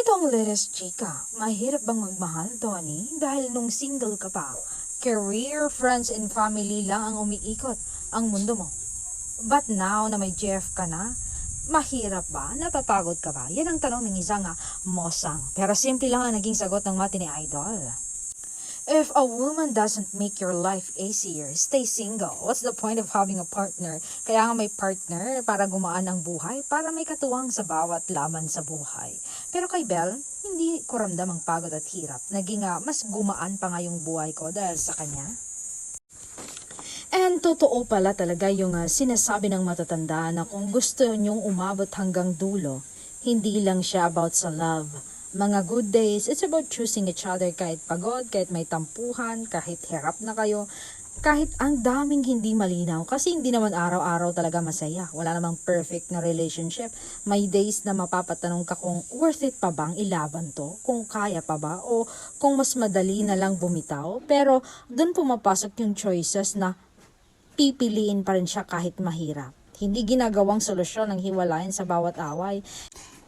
Ito ang latest chika. Mahirap bang magmahal, Tony? Dahil nung single ka pa, career, friends, and family lang ang umiikot ang mundo mo. But now na may Jeff ka na, mahirap ba? Napapagod ka ba? Yan ang tanong ng isang mosang. Pero simple lang ang naging sagot ng mati ni Idol. If a woman doesn't make your life easier, stay single. What's the point of having a partner? Kaya nga may partner para gumaan ang buhay, para may katuwang sa bawat laman sa buhay. Pero kay Belle, hindi ko ramdam ang pagod at hirap. Naging mas gumaan pa nga yung buhay ko dahil sa kanya. And totoo pala talaga yung sinasabi ng matatanda na kung gusto nyong umabot hanggang dulo, hindi lang siya about sa love. Mga good days, it's about choosing each other kahit pagod, kahit may tampuhan, kahit hirap na kayo, kahit ang daming hindi malinaw. Kasi hindi naman araw-araw talaga masaya. Wala namang perfect na relationship. May days na mapapatanong ka kung worth it pa bang ilaban to? Kung kaya pa ba? O kung mas madali na lang bumitaw? Pero dun pumapasok yung choices na pipiliin pa rin siya kahit mahirap. Hindi ginagawang solusyon ang hiwalayan sa bawat away.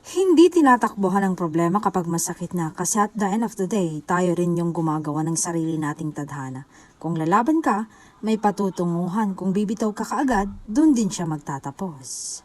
Hindi tinatakbuhan ang problema kapag masakit na kasi at the end of the day, tayo rin yung gumagawa ng sarili nating tadhana. Kung lalaban ka, may patutunguhan. Kung bibitaw ka kaagad, dun din siya magtatapos.